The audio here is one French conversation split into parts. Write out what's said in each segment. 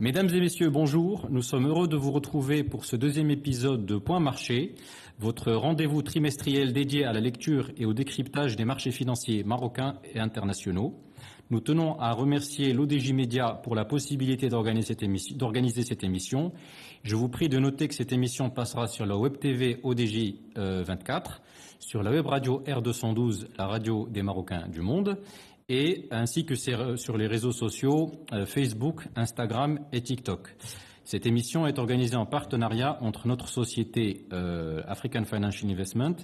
Mesdames et messieurs, bonjour. Nous sommes heureux de vous retrouver pour ce deuxième épisode de Point Marché, votre rendez-vous trimestriel dédié à la lecture et au décryptage des marchés financiers marocains et internationaux. Nous tenons à remercier l'ODJ Média pour la possibilité d'organiser cette émission. Je vous prie de noter que cette émission passera sur la Web TV ODJ 24, sur la Web Radio R212, la radio des Marocains du monde, et ainsi que sur les réseaux sociaux Facebook, Instagram et TikTok. Cette émission est organisée en partenariat entre notre société African Financial Investment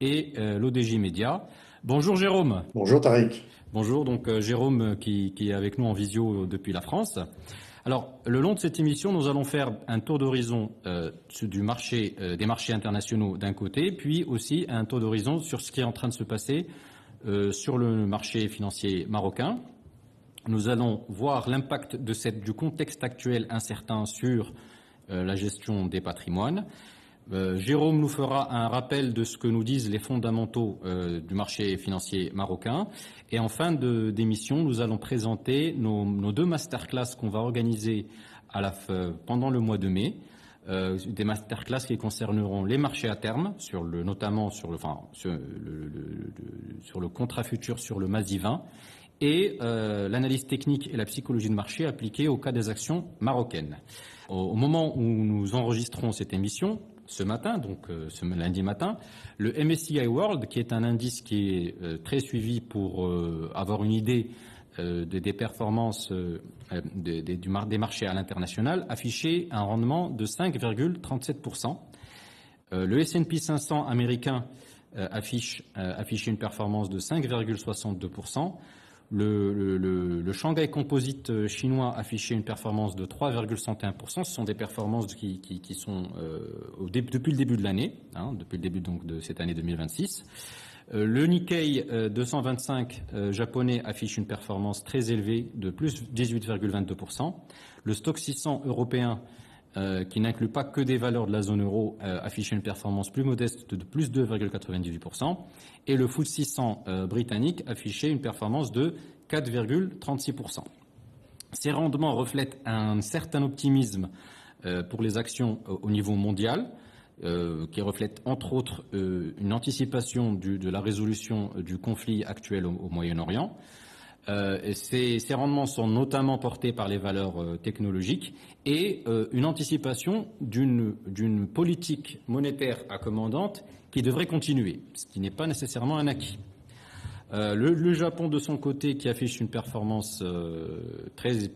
et l'ODJ Média. Bonjour Jérôme. Bonjour Tariq. Bonjour, donc Jérôme qui est avec nous en visio depuis la France. Alors, le long de cette émission, nous allons faire un tour d'horizon des marchés internationaux d'un côté, puis aussi un tour d'horizon sur ce qui est en train de se passer sur le marché financier marocain. Nous allons voir l'impact du contexte actuel incertain sur la gestion des patrimoines. Jérôme nous fera un rappel de ce que nous disent les fondamentaux du marché financier marocain. Et en fin d'émission, nous allons présenter nos deux masterclass qu'on va organiser pendant le mois de mai. Des masterclass qui concerneront les marchés à terme, notamment sur le contrat futur sur le MASI 20 et l'analyse technique et la psychologie de marché appliquée au cas des actions marocaines. Au moment où nous enregistrons cette émission, ce matin, donc ce lundi matin, le MSCI World, qui est un indice qui est très suivi pour avoir une idée des performances des marchés à l'international, affichait un rendement de 5,37%. Le S&P 500 américain affichait une performance de 5,62%. Le Shanghai Composite chinois affichait une performance de 3,61%. Ce sont des performances qui sont depuis le début de l'année, depuis le début donc de cette année 2026. Le Nikkei 225 japonais affiche une performance très élevée de plus 18,22%. Le Stock 600 européen, qui n'inclut pas que des valeurs de la zone euro, affiche une performance plus modeste de plus 2,98%. Et le FTSE 600 britannique affichait une performance de 4,36%. Ces rendements reflètent un certain optimisme pour les actions au niveau mondial, qui reflète entre autres une anticipation de la résolution du conflit actuel au Moyen-Orient. Ces rendements sont notamment portés par les valeurs technologiques et une anticipation d'une politique monétaire accommodante qui devrait continuer, ce qui n'est pas nécessairement un acquis. Le Japon, de son côté, qui affiche une performance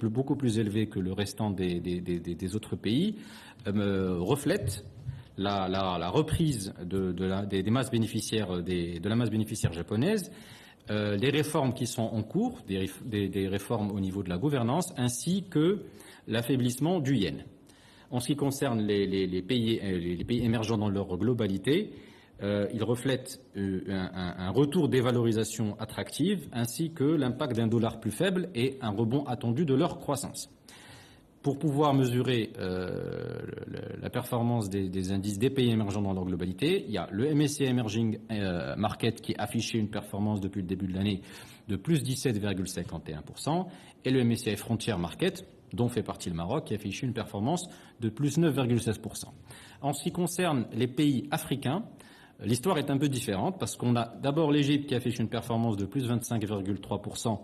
beaucoup plus élevée que le restant des autres pays, reflète la reprise des masses bénéficiaires de la masse bénéficiaire japonaise, les réformes qui sont en cours, des réformes au niveau de la gouvernance, ainsi que l'affaiblissement du yen. En ce qui concerne les pays émergents dans leur globalité, ils reflètent un retour des valorisations attractives, ainsi que l'impact d'un dollar plus faible et un rebond attendu de leur croissance. Pour pouvoir mesurer la performance des indices des pays émergents dans leur globalité, il y a le MSCI Emerging Market qui affichait une performance depuis le début de l'année de plus 17,51% et le MSCI Frontier Market, dont fait partie le Maroc, qui affichait une performance de plus 9,16%. En ce qui concerne les pays africains, l'histoire est un peu différente parce qu'on a d'abord l'Égypte qui affiche une performance de plus 25,3%.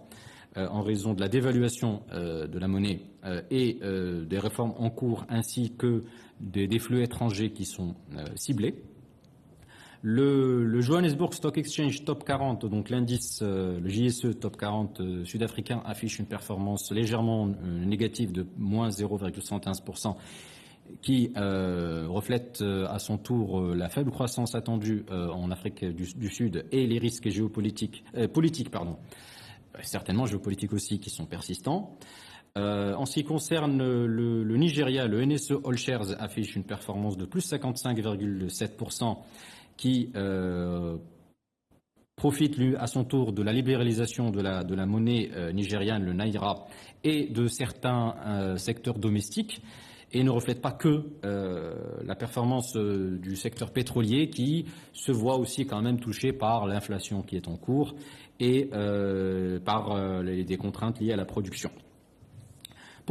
En raison de la dévaluation de la monnaie et des réformes en cours ainsi que des flux étrangers qui sont ciblés. Le Johannesburg Stock Exchange Top 40, donc l'indice, le JSE Top 40 sud-africain, affiche une performance légèrement négative de moins 0,115%, qui reflète à son tour la faible croissance attendue en Afrique du Sud et les risques politiques, certainement géopolitiques aussi, qui sont persistants. En ce qui concerne le Nigeria, le NSE All Shares affiche une performance de plus 55,7%, qui profite lui, à son tour de la libéralisation de la monnaie nigériane, le Naira, et de certains secteurs domestiques, et ne reflète pas que la performance du secteur pétrolier qui se voit aussi quand même touché par l'inflation qui est en cours et par des contraintes liées à la production.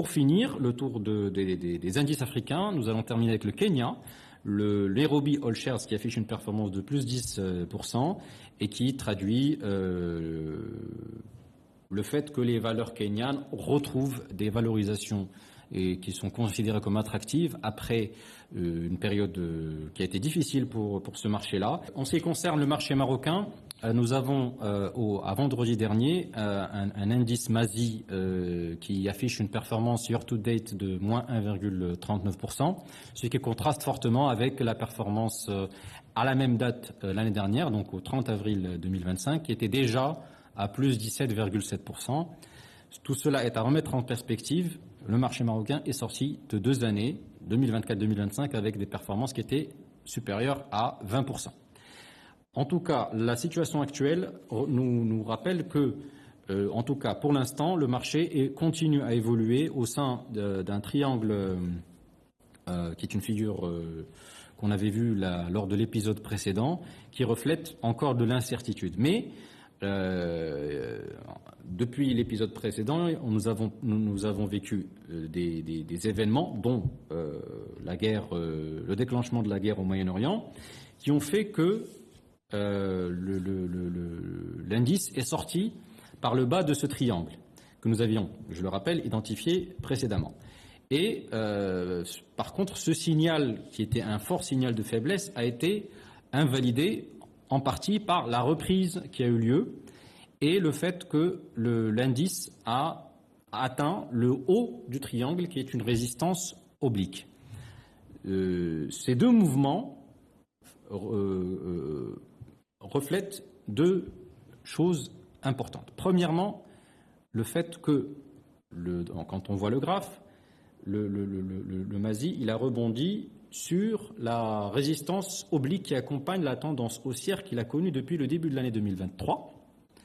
Pour finir, le tour des indices africains, nous allons terminer avec le Kenya, le Nairobi All Shares qui affiche une performance de plus 10% et qui traduit le fait que les valeurs kenyanes retrouvent des valorisations et qui sont considérées comme attractives après une période qui a été difficile pour ce marché-là. En ce qui concerne le marché marocain, nous avons à vendredi dernier un indice MASI qui affiche une performance year-to-date de moins 1,39%, ce qui contraste fortement avec la performance à la même date l'année dernière, donc au 30 avril 2025, qui était déjà à plus 17,7%. Tout cela est à remettre en perspective. Le marché marocain est sorti de 2 années, 2024-2025, avec des performances qui étaient supérieures à 20%. En tout cas, la situation actuelle nous rappelle que, en tout cas pour l'instant, le marché continue à évoluer au sein d'un triangle qui est une figure qu'on avait vue lors de l'épisode précédent, qui reflète encore de l'incertitude. Mais depuis l'épisode précédent, nous avons vécu des événements, dont la guerre, le déclenchement de la guerre au Moyen-Orient, qui ont fait que l'indice est sorti par le bas de ce triangle que nous avions, je le rappelle, identifié précédemment. Et par contre, ce signal, qui était un fort signal de faiblesse, a été invalidé en partie par la reprise qui a eu lieu et le fait que l'indice a atteint le haut du triangle, qui est une résistance oblique. Ces deux mouvements reflètent deux choses importantes. Premièrement, le fait que, quand on voit le graphe, le MASI, il a rebondi sur la résistance oblique qui accompagne la tendance haussière qu'il a connue depuis le début de l'année 2023,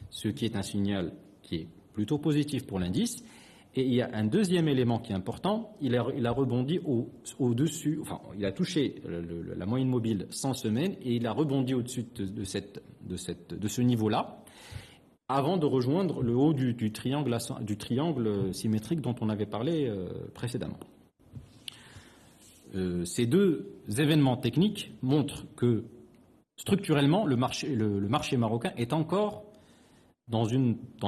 ce qui est un signal qui est plutôt positif pour l'indice. Et il y a un deuxième élément qui est important, il a rebondi au-dessus, enfin, il a touché la moyenne mobile 100 semaines et il a rebondi au-dessus de ce niveau-là, avant de rejoindre le haut du triangle symétrique dont on avait parlé précédemment. Ces deux événements techniques montrent que structurellement, le marché marocain est encore dans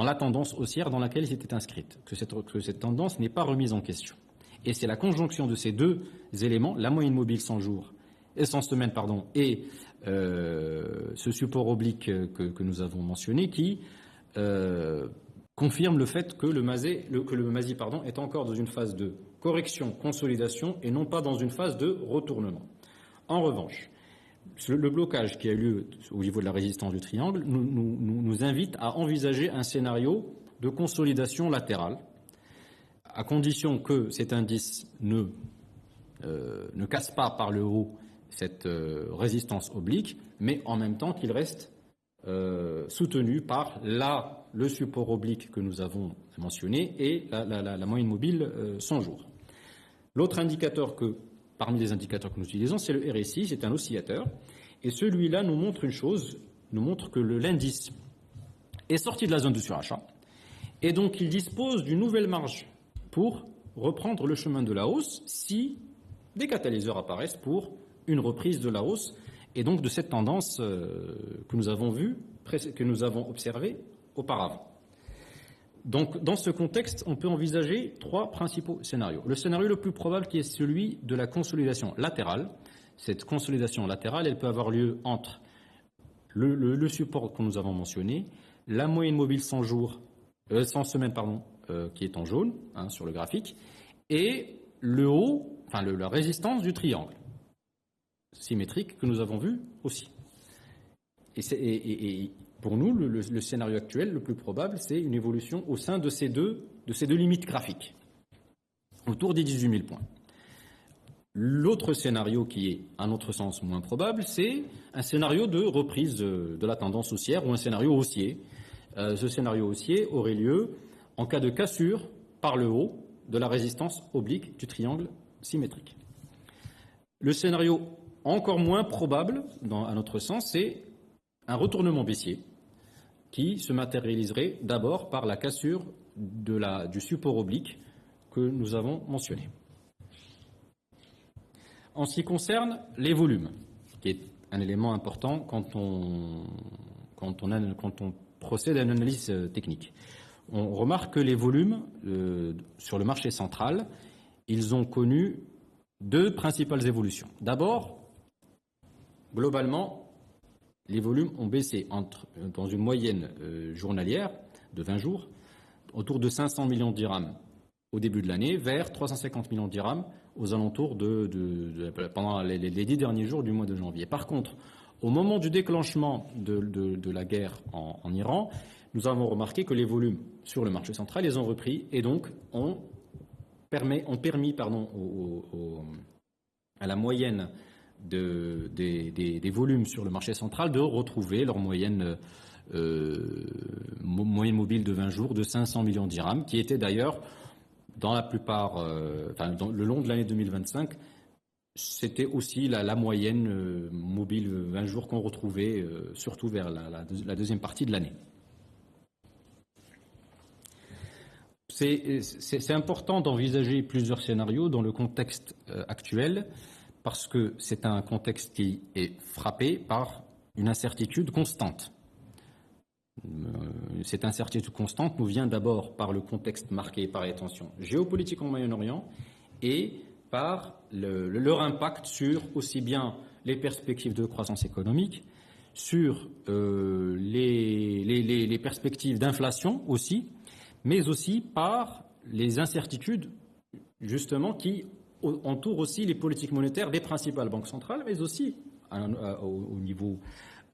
la tendance haussière dans laquelle il s'était inscrite, que cette tendance n'est pas remise en question. Et c'est la conjonction de ces deux éléments, la moyenne mobile 100 jours et 100 semaines, et ce support oblique que nous avons mentionné, qui confirme le fait que le MASI est encore dans une phase de correction, consolidation, et non pas dans une phase de retournement. En revanche, le blocage qui a eu lieu au niveau de la résistance du triangle nous invite à envisager un scénario de consolidation latérale, à condition que cet indice ne casse pas par le haut cette résistance oblique, mais en même temps qu'il reste soutenu par le support oblique que nous avons mentionné et la moyenne mobile 100 jours. L'autre indicateur parmi les indicateurs que nous utilisons, c'est le RSI, c'est un oscillateur. Et celui-là nous montre une chose, nous montre que l'indice est sorti de la zone de surachat. Et donc il dispose d'une nouvelle marge pour reprendre le chemin de la hausse si des catalyseurs apparaissent pour une reprise de la hausse et donc de cette tendance que nous avons observée auparavant. Donc, dans ce contexte, on peut envisager 3 principaux scénarios. Le scénario le plus probable qui est celui de la consolidation latérale. Cette consolidation latérale, elle peut avoir lieu entre le support que nous avons mentionné, la moyenne mobile 100 semaines, qui est en jaune sur le graphique, et le haut, la résistance du triangle symétrique que nous avons vu aussi. Et pour nous, le scénario actuel, le plus probable, c'est une évolution au sein de ces deux limites graphiques, autour des 18 000 points. L'autre scénario qui est, à notre sens, moins probable, c'est un scénario de reprise de la tendance haussière ou un scénario haussier. Ce scénario haussier aurait lieu en cas de cassure par le haut de la résistance oblique du triangle symétrique. Le scénario encore moins probable, à notre sens, c'est un retournement baissier qui se matérialiserait d'abord par la cassure du support oblique que nous avons mentionnés. En ce qui concerne les volumes, qui est un élément important quand on procède à une analyse technique, on remarque que les volumes sur le marché central, ils ont connu deux principales évolutions. D'abord, globalement, les volumes ont baissé dans une moyenne journalière de 20 jours, autour de 500 millions de dirhams au début de l'année, vers 350 millions de dirhams aux alentours pendant les 10 derniers jours du mois de janvier. Par contre, au moment du déclenchement de la guerre en Iran, nous avons remarqué que les volumes sur le marché central, ils ont repris et donc ont permis à la moyenne des volumes sur le marché central de retrouver leur moyenne mobile de 20 jours de 500 millions de dirhams, qui était d'ailleurs dans la plupart, le long de l'année 2025, c'était aussi la moyenne mobile 20 jours qu'on retrouvait, surtout vers la deuxième partie de l'année. C'est important d'envisager plusieurs scénarios dans le contexte actuel, parce que c'est un contexte qui est frappé par une incertitude constante. Cette incertitude constante nous vient d'abord par le contexte marqué par les tensions géopolitiques au Moyen-Orient et par leur impact sur aussi bien les perspectives de croissance économique, sur les perspectives d'inflation aussi, mais aussi par les incertitudes justement qui entourent aussi les politiques monétaires des principales banques centrales, mais aussi au niveau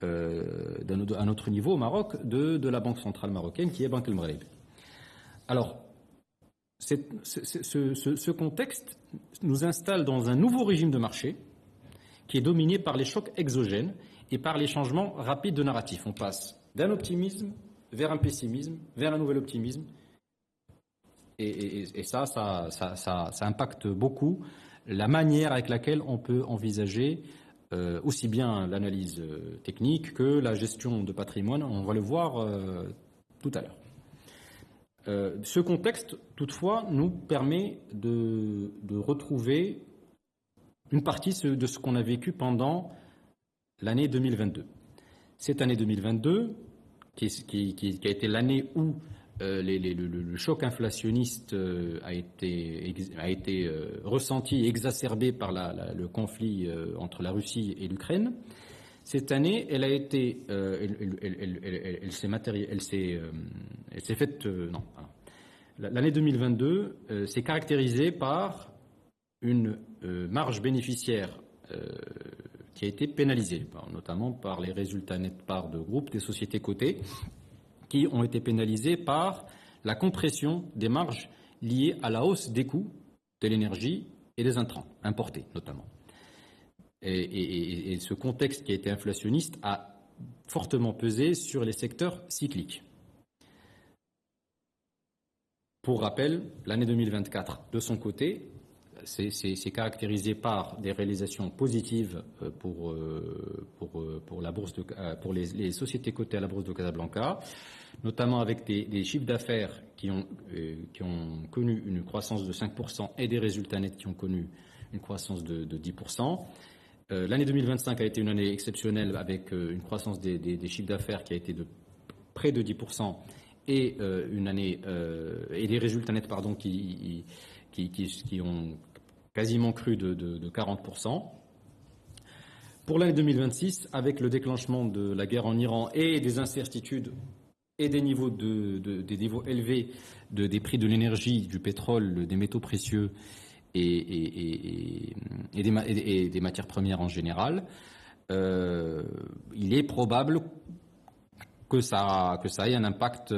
à notre niveau au Maroc de la banque centrale marocaine qui est Banque El Maghreb. Alors, ce contexte nous installe dans un nouveau régime de marché qui est dominé par les chocs exogènes et par les changements rapides de narratif. On passe d'un optimisme vers un pessimisme, vers un nouvel optimisme. Et ça impacte beaucoup la manière avec laquelle on peut envisager aussi bien l'analyse technique que la gestion de patrimoine. On va le voir tout à l'heure. Ce contexte, toutefois, nous permet de retrouver une partie de ce qu'on a vécu pendant l'année 2022. Cette année 2022, qui a été l'année où le choc inflationniste a été ressenti et exacerbé par le conflit entre la Russie et l'Ukraine. Cette année, elle a été, elle s'est faite. L'année 2022 s'est caractérisée par une marge bénéficiaire qui a été pénalisée, notamment par les résultats nets parts de groupe des sociétés cotées, qui ont été pénalisés par la compression des marges liées à la hausse des coûts de l'énergie et des intrants, importés notamment. Et ce contexte qui a été inflationniste a fortement pesé sur les secteurs cycliques. Pour rappel, l'année 2024, de son côté, c'est caractérisé par des réalisations positives pour les sociétés cotées à la bourse de Casablanca, notamment avec des chiffres d'affaires qui ont connu une croissance de 5% et des résultats nets qui ont connu une croissance de 10%. L'année 2025 a été une année exceptionnelle avec une croissance des chiffres d'affaires qui a été de près de 10% et une année et des résultats nets qui ont quasiment cru de 40%. Pour l'année 2026, avec le déclenchement de la guerre en Iran et des incertitudes et des niveaux élevés des prix de l'énergie, du pétrole, des métaux précieux et des matières premières en général, il est probable que ça ait un impact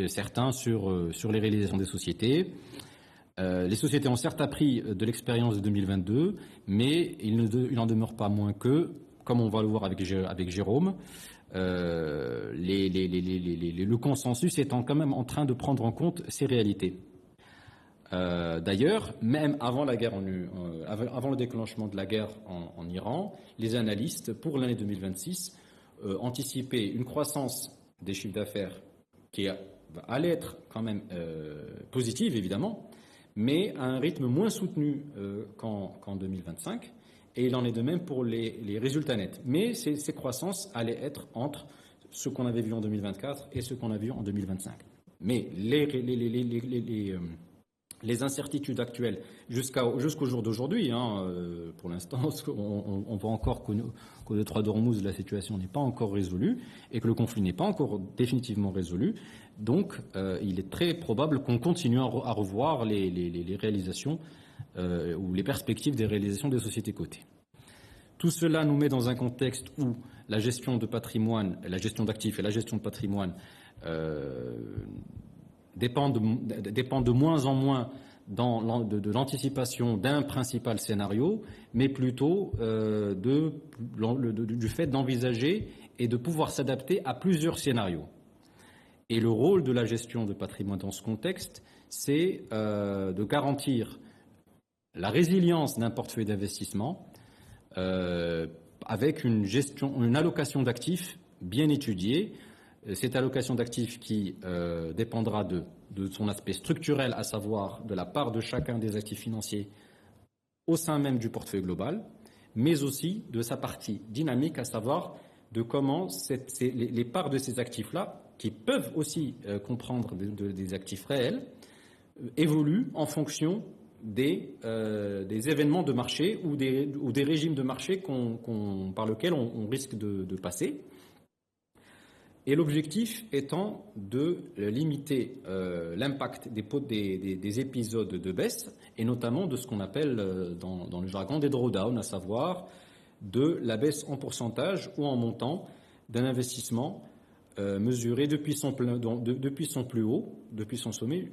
certain sur les réalisations des sociétés. Les sociétés ont certes appris de l'expérience de 2022, mais il n'en demeure pas moins que, comme on va le voir avec Jérôme, le consensus étant quand même en train de prendre en compte ces réalités. D'ailleurs, même avant le déclenchement de la guerre en Iran, les analystes, pour l'année 2026, anticipaient une croissance des chiffres d'affaires qui allait être quand même positive, évidemment, mais à un rythme moins soutenu qu'en 2025. Et il en est de même pour les résultats nets. Mais ces croissances allaient être entre ce qu'on avait vu en 2024 et ce qu'on a vu en 2025. Mais les incertitudes actuelles jusqu'au jour d'aujourd'hui, pour l'instant, on voit encore qu'au détroit d'Ormuz, la situation n'est pas encore résolue et que le conflit n'est pas encore définitivement résolu. Donc, il est très probable qu'on continue à revoir les réalisations ou les perspectives des réalisations des sociétés cotées. Tout cela nous met dans un contexte où la gestion de patrimoine, la gestion d'actifs et la gestion de patrimoine dépendent de moins en moins de l'anticipation d'un principal scénario, mais plutôt du fait d'envisager et de pouvoir s'adapter à plusieurs scénarios. Et le rôle de la gestion de patrimoine dans ce contexte, c'est de garantir la résilience d'un portefeuille d'investissement avec une allocation d'actifs bien étudiée. Cette allocation d'actifs qui dépendra de son aspect structurel, à savoir de la part de chacun des actifs financiers au sein même du portefeuille global, mais aussi de sa partie dynamique, à savoir de comment les parts de ces actifs-là, qui peuvent aussi comprendre des actifs réels, évoluent en fonction des événements de marché ou des régimes de marché par lesquels on risque de passer. Et l'objectif étant de limiter l'impact des épisodes de baisse, et notamment de ce qu'on appelle dans le jargon des drawdowns, à savoir de la baisse en pourcentage ou en montant d'un investissement mesuré depuis son plus haut, depuis son sommet,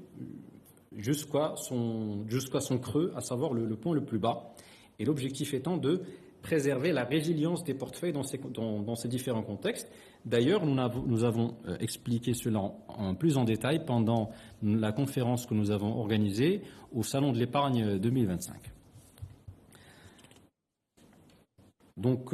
jusqu'à son creux, à savoir le point le plus bas. Et l'objectif étant de préserver la résilience des portefeuilles dans ces différents contextes. D'ailleurs, nous avons expliqué cela plus en détail pendant la conférence que nous avons organisée au Salon de l'épargne 2025. Donc,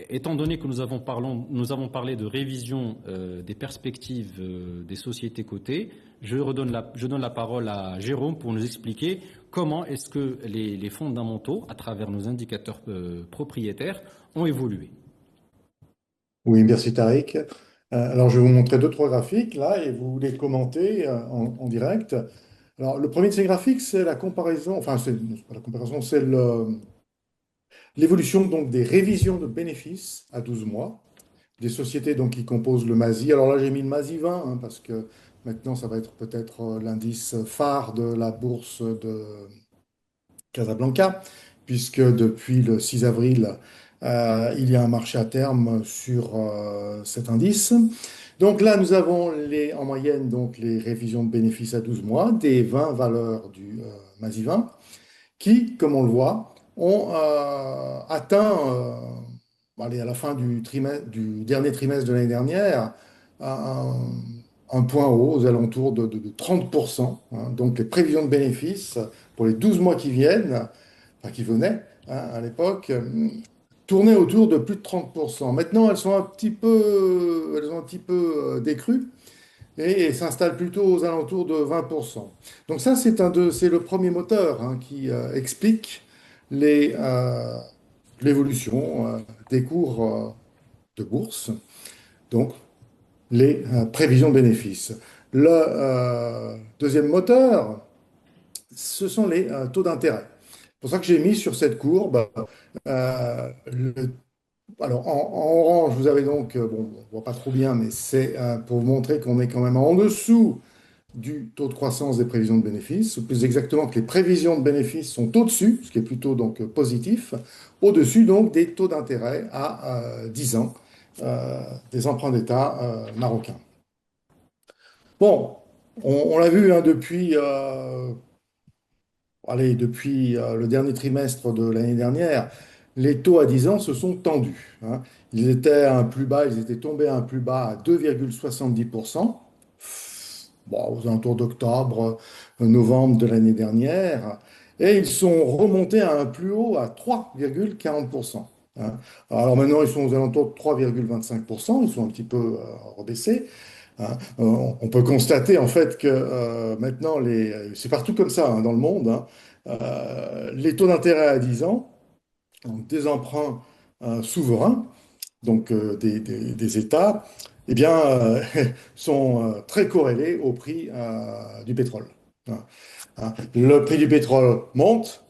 étant donné que nous avons parlé de révision des perspectives des sociétés cotées, je donne la parole à Jérôme pour nous expliquer comment est-ce que les fondamentaux, à travers nos indicateurs propriétaires, ont évolué. Oui, merci Tariq. Alors, je vais vous montrer deux, trois graphiques là et vous les commentez en direct. Alors, le premier de ces graphiques, c'est la comparaison, enfin, c'est pas la comparaison, c'est l'évolution donc des révisions de bénéfices à 12 mois des sociétés donc, qui composent le MASI. Alors là, j'ai mis le MASI 20 parce que maintenant, ça va être peut-être l'indice phare de la bourse de Casablanca, puisque depuis le 6 avril, il y a un marché à terme sur cet indice. Donc là, nous avons en moyenne donc, les révisions de bénéfices à 12 mois des 20 valeurs du MASI 20 qui, comme on le voit, ont atteint, allez, à la fin du dernier trimestre de l'année dernière, un, un point haut aux alentours de 30%. Donc les prévisions de bénéfices pour les 12 mois qui viennent, enfin qui venaient à l'époque, tournaient autour de plus de 30%. Maintenant, elles ont un petit peu décru et s'installent plutôt aux alentours de 20%. Donc ça, c'est le premier moteur qui explique l'évolution des cours de bourse, donc les prévisions de bénéfices. Le deuxième moteur, ce sont les taux d'intérêt. C'est pour ça que j'ai mis sur cette courbe, alors en orange, vous avez donc, bon, on ne voit pas trop bien, mais c'est pour vous montrer qu'on est quand même en dessous du taux de croissance des prévisions de bénéfices, ou plus exactement que les prévisions de bénéfices sont au-dessus, ce qui est plutôt donc positif, au-dessus donc des taux d'intérêt à 10 ans des emprunts d'État marocains. Bon, on l'a vu depuis le dernier trimestre de l'année dernière, les taux à 10 ans se sont tendus. Ils étaient à un plus bas, ils étaient tombés à un plus bas à 2,70%. Bon, aux alentours d'octobre, novembre de l'année dernière, et ils sont remontés à un plus haut à 3,40%. Alors maintenant, ils sont aux alentours de 3,25%, ils sont un petit peu rebaissés, hein. On peut constater en fait que maintenant, c'est partout comme ça hein, dans le monde, hein. Les taux d'intérêt à 10 ans, donc des emprunts souverains, donc des États, eh bien, sont très corrélés au prix du pétrole, hein. Hein. Le prix du pétrole monte,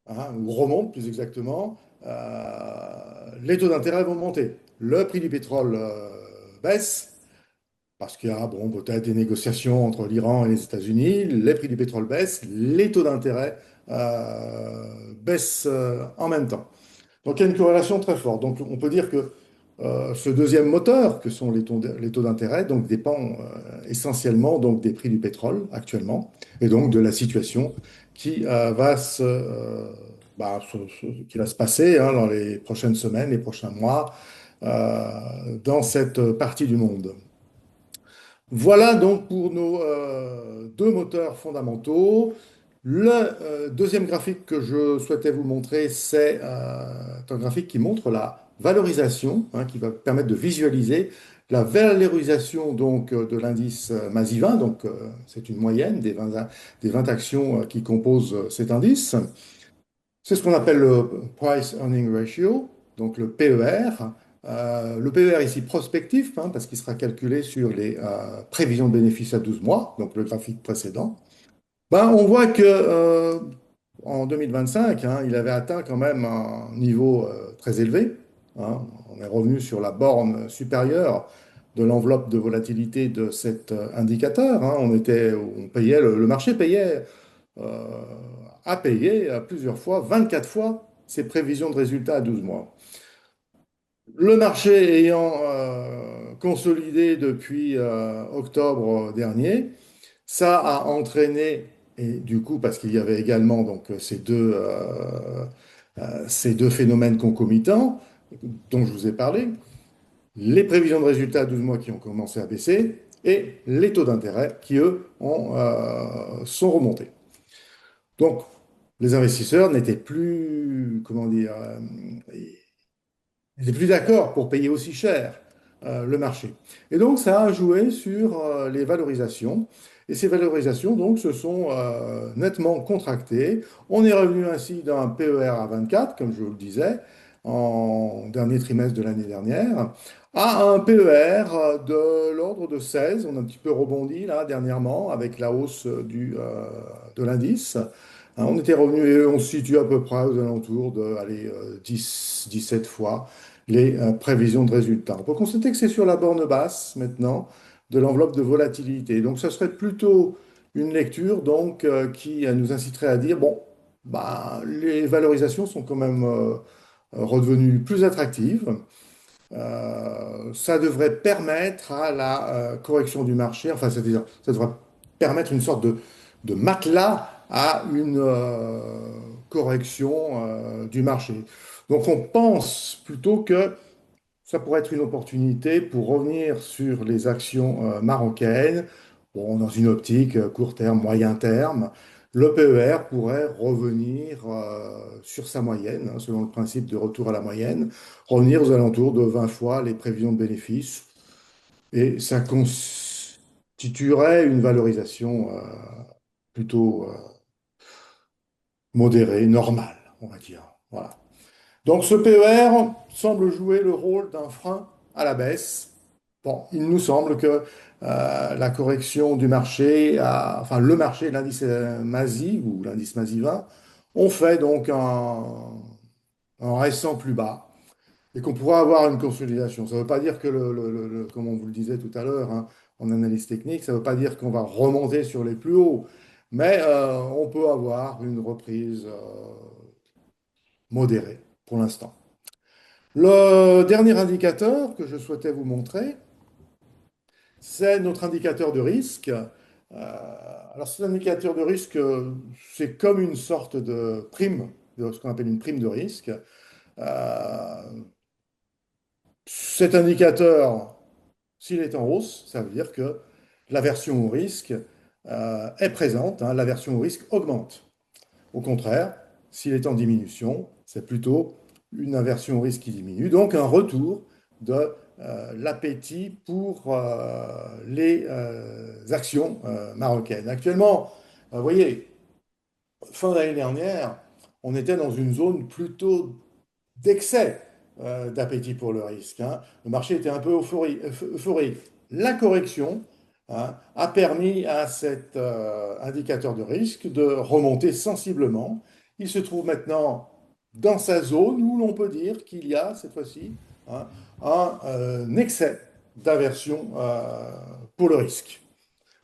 hein, ou remonte plus exactement, les taux d'intérêt vont monter. Le prix du pétrole baisse, parce qu'il y a bon, peut-être des négociations entre l'Iran et les États-Unis, les prix du pétrole baissent, les taux d'intérêt baissent en même temps. Donc il y a une corrélation très forte. Donc on peut dire que ce deuxième moteur, que sont les taux d'intérêt, donc dépend essentiellement donc des prix du pétrole actuellement et donc de la situation qui qui va se passer hein, dans les prochaines semaines, les prochains mois dans cette partie du monde. Voilà donc pour nos deux moteurs fondamentaux. Le deuxième graphique que je souhaitais vous montrer, c'est un graphique qui montre la valorisation, hein, qui va permettre de visualiser la valorisation donc de l'indice MASI 20. Donc c'est une moyenne des 20 actions qui composent cet indice. C'est ce qu'on appelle le Price Earning Ratio, donc le PER. Le PER ici prospectif, hein, parce qu'il sera calculé sur les prévisions de bénéfices à 12 mois, donc le graphique précédent. Ben, on voit que en 2025, hein, il avait atteint quand même un niveau très élevé, hein. On est revenu sur la borne supérieure de l'enveloppe de volatilité de cet indicateur, hein. On payait, le marché payait euh, a payé plusieurs fois, 24 fois, ses prévisions de résultats à 12 mois. Le marché ayant consolidé depuis octobre dernier, ça a entraîné, et du coup, parce qu'il y avait également donc, ces deux phénomènes concomitants dont je vous ai parlé, les prévisions de résultats à 12 mois qui ont commencé à baisser et les taux d'intérêt qui, eux, sont remontés. Donc, les investisseurs n'étaient plus, comment dire, n'étaient plus d'accord pour payer aussi cher le marché. Et donc, ça a joué sur les valorisations. Et ces valorisations, donc, se sont nettement contractées. On est revenu ainsi d'un PER à 24, comme je vous le disais, en dernier trimestre de l'année dernière, à un PER de l'ordre de 16. On a un petit peu rebondi là dernièrement avec la hausse de l'indice. Hein, on était revenu et on se situe à peu près aux alentours de allez, 10, 17 fois les prévisions de résultats. On peut constater que c'est sur la borne basse maintenant de l'enveloppe de volatilité. Donc, ça serait plutôt une lecture donc, qui nous inciterait à dire, bon, bah, les valorisations sont quand même redevenues plus attractives. Ça devrait permettre à la correction du marché, enfin, c'est-à-dire, ça devrait permettre une sorte de matelas à une correction du marché. Donc, on pense plutôt que ça pourrait être une opportunité pour revenir sur les actions marocaines, bon, dans une optique court terme, moyen terme. Le PER pourrait revenir sur sa moyenne, hein, selon le principe de retour à la moyenne, revenir aux alentours de 20 fois les prévisions de bénéfices. Et ça constituerait une valorisation plutôt modérée, normale, on va dire. Voilà. Donc ce PER semble jouer le rôle d'un frein à la baisse. Bon, il nous semble que la correction du marché, enfin le marché, l'indice MASI ou l'indice MASI 20, ont fait donc un récent plus bas et qu'on pourra avoir une consolidation. Ça ne veut pas dire que, comme on vous le disait tout à l'heure hein, en analyse technique, ça ne veut pas dire qu'on va remonter sur les plus hauts, mais on peut avoir une reprise modérée pour l'instant. Le dernier indicateur que je souhaitais vous montrer, c'est notre indicateur de risque. Alors, cet indicateur de risque, c'est comme une sorte de prime, de ce qu'on appelle une prime de risque. Euh, Cet indicateur, s'il est en hausse, ça veut dire que l'aversion au risque est présente, hein, l'aversion au risque augmente. Au contraire, s'il est en diminution, c'est plutôt une aversion au risque qui diminue, donc un retour de l'appétit pour les actions marocaines. Actuellement, vous voyez, fin d'année dernière, on était dans une zone plutôt d'excès d'appétit pour le risque, hein. Le marché était un peu euphorique. La correction, hein, a permis à cet indicateur de risque de remonter sensiblement. Il se trouve maintenant dans sa zone où l'on peut dire qu'il y a cette fois-ci, hein, un excès d'aversion pour le risque.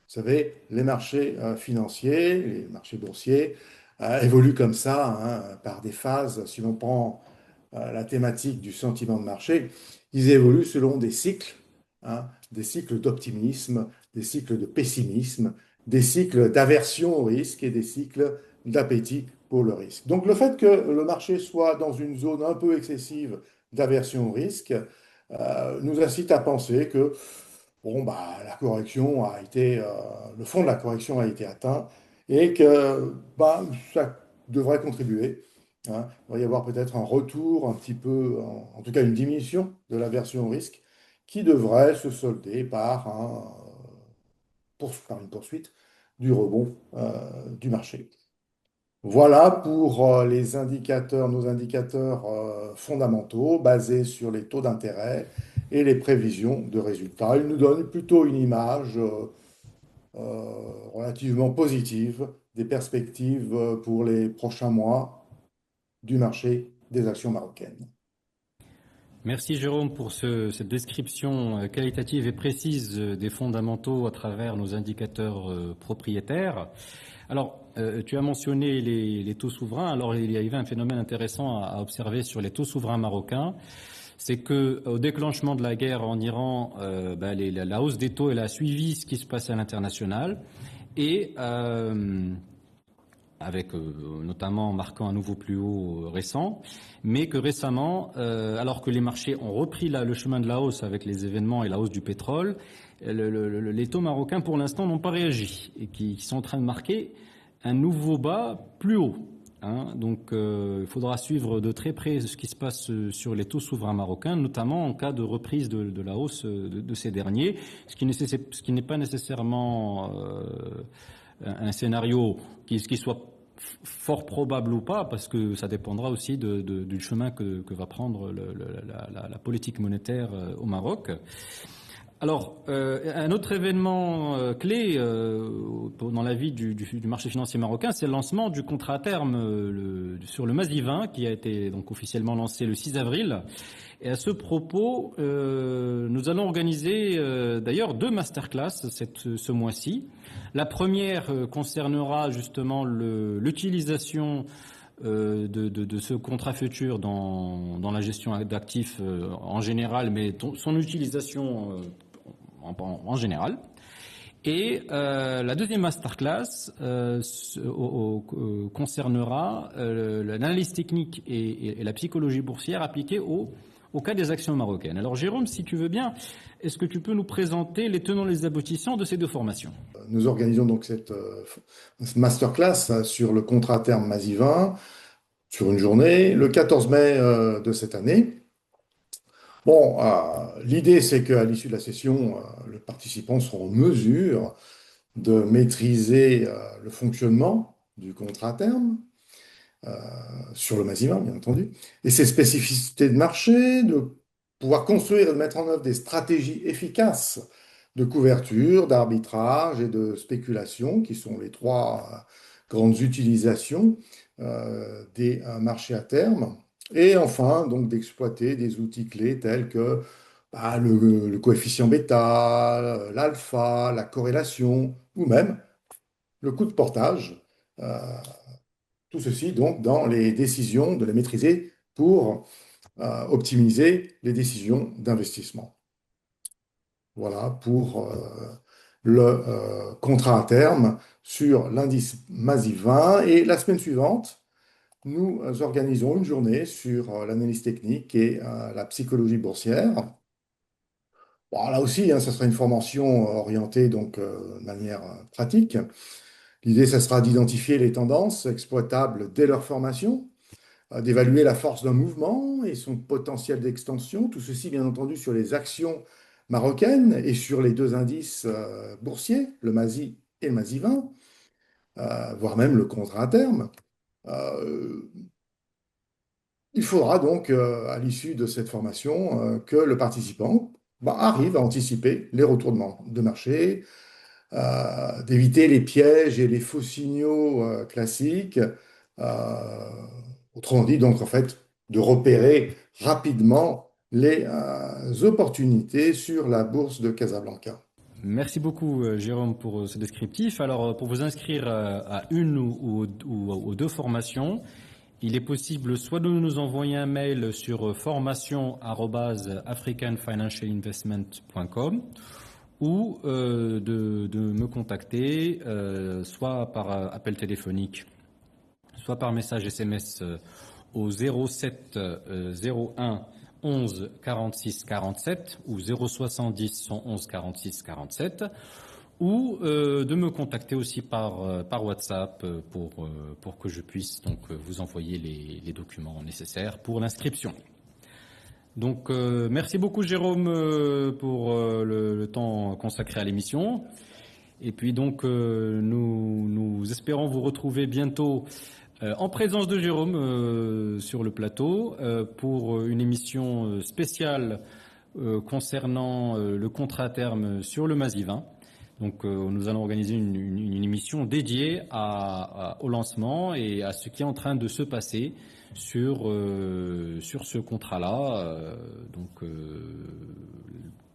Vous savez, les marchés financiers, les marchés boursiers évoluent comme ça, hein, par des phases. Si l'on prend la thématique du sentiment de marché, ils évoluent selon hein, des cycles d'optimisme, des cycles de pessimisme, des cycles d'aversion au risque et des cycles d'appétit pour le risque. Donc le fait que le marché soit dans une zone un peu excessive d'aversion au risque nous incite à penser que bon, bah, la correction a été, le fond de la correction a été atteint et que bah, ça devrait contribuer, hein. Il va y avoir peut-être un retour, un petit peu, en tout cas une diminution de l'aversion au risque qui devrait se solder par, par une poursuite du rebond du marché. Voilà pour les indicateurs, nos indicateurs fondamentaux basés sur les taux d'intérêt et les prévisions de résultats. Ils nous donnent plutôt une image relativement positive des perspectives pour les prochains mois du marché des actions marocaines. Merci Jérôme pour cette description qualitative et précise des fondamentaux à travers nos indicateurs propriétaires. Alors, tu as mentionné les taux souverains. Alors, il y avait un phénomène intéressant à observer sur les taux souverains marocains. C'est que au déclenchement de la guerre en Iran, la hausse des taux elle a suivi ce qui se passait à l'international et avec notamment marquant un nouveau plus haut récent, mais que récemment, alors que les marchés ont repris le chemin de la hausse avec les événements et la hausse du pétrole, les taux marocains pour l'instant n'ont pas réagi et qui sont en train de marquer un nouveau bas plus haut, hein. Donc il faudra suivre de très près ce qui se passe sur les taux souverains marocains, notamment en cas de reprise de la hausse de ces derniers, ce qui n'est pas nécessairement un scénario qui soit fort probable ou pas, parce que ça dépendra aussi du chemin que va prendre la politique monétaire au Maroc. Alors, un autre événement clé dans la vie du marché financier marocain, c'est le lancement du contrat à terme sur le Mazi 20, qui a été donc officiellement lancé le 6 avril. Et à ce propos, nous allons organiser d'ailleurs 2 masterclass ce mois-ci. La première concernera justement l'utilisation de ce contrat futur dans la gestion d'actifs en général, mais son utilisation en général. Et la deuxième masterclass concernera l'analyse technique et la psychologie boursière appliquée au cas des actions marocaines. Alors Jérôme, si tu veux bien, est-ce que tu peux nous présenter les tenants et les aboutissants de ces 2 formations? Nous organisons donc cette masterclass sur le contrat à terme Mazi 20 sur une journée, le 14 mai de cette année. Bon, l'idée, c'est qu'à l'issue de la session, les participants seront en mesure de maîtriser le fonctionnement du contrat à terme, euh, sur le Mazivan, bien entendu, et ses spécificités de marché, de pouvoir construire et de mettre en œuvre des stratégies efficaces de couverture, d'arbitrage et de spéculation, qui sont les 3 grandes utilisations des marchés à terme. Et enfin, donc d'exploiter des outils clés tels que bah, le coefficient bêta, l'alpha, la corrélation, ou même le coût de portage. Euh, tout ceci donc dans les décisions, de les maîtriser pour optimiser les décisions d'investissement. Voilà pour le contrat à terme sur l'indice MASI 20. Et la semaine suivante, nous organisons une journée sur l'analyse technique et la psychologie boursière. Bon, là aussi, hein, ça sera une formation orientée donc, de manière pratique. L'idée, ça sera d'identifier les tendances exploitables dès leur formation, d'évaluer la force d'un mouvement et son potentiel d'extension. Tout ceci, bien entendu, sur les actions marocaines et sur les deux indices boursiers, le MASI et le MASI 20, voire même le contrat à terme. Euh, il faudra donc, à l'issue de cette formation, que le participant arrive à anticiper les retournements de marché, d'éviter les pièges et les faux signaux classiques. Euh, Autrement dit, donc, en fait, de repérer rapidement les opportunités sur la bourse de Casablanca. Merci beaucoup, Jérôme, pour ce descriptif. Alors, pour vous inscrire à une ou aux deux formations, il est possible soit de nous envoyer un mail sur formation@africanfinancialinvestment.com ou de me contacter soit par appel téléphonique, soit par message SMS au 07 01 11 46 47 ou 070 111 46 47 ou de me contacter aussi par WhatsApp pour que je puisse donc vous envoyer les documents nécessaires pour l'inscription. Donc merci beaucoup Jérôme pour le temps consacré à l'émission. Et puis donc nous espérons vous retrouver bientôt en présence de Jérôme sur le plateau pour une émission spéciale concernant le contrat à terme sur le MASI 20. Donc nous allons organiser une émission dédiée au lancement et à ce qui est en train de se passer sur ce contrat-là,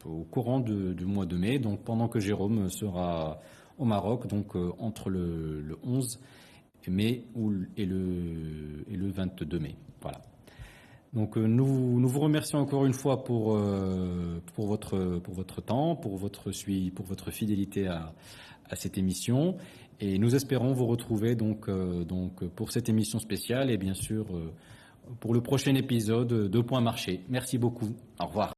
au courant du mois de mai, donc pendant que Jérôme sera au Maroc, donc entre le 11 mai et le 22 mai. Voilà. Donc nous vous remercions encore une fois pour votre temps, pour votre fidélité à cette émission, et nous espérons vous retrouver donc pour cette émission spéciale et bien sûr pour le prochain épisode de Point Marché. Merci beaucoup. Au revoir.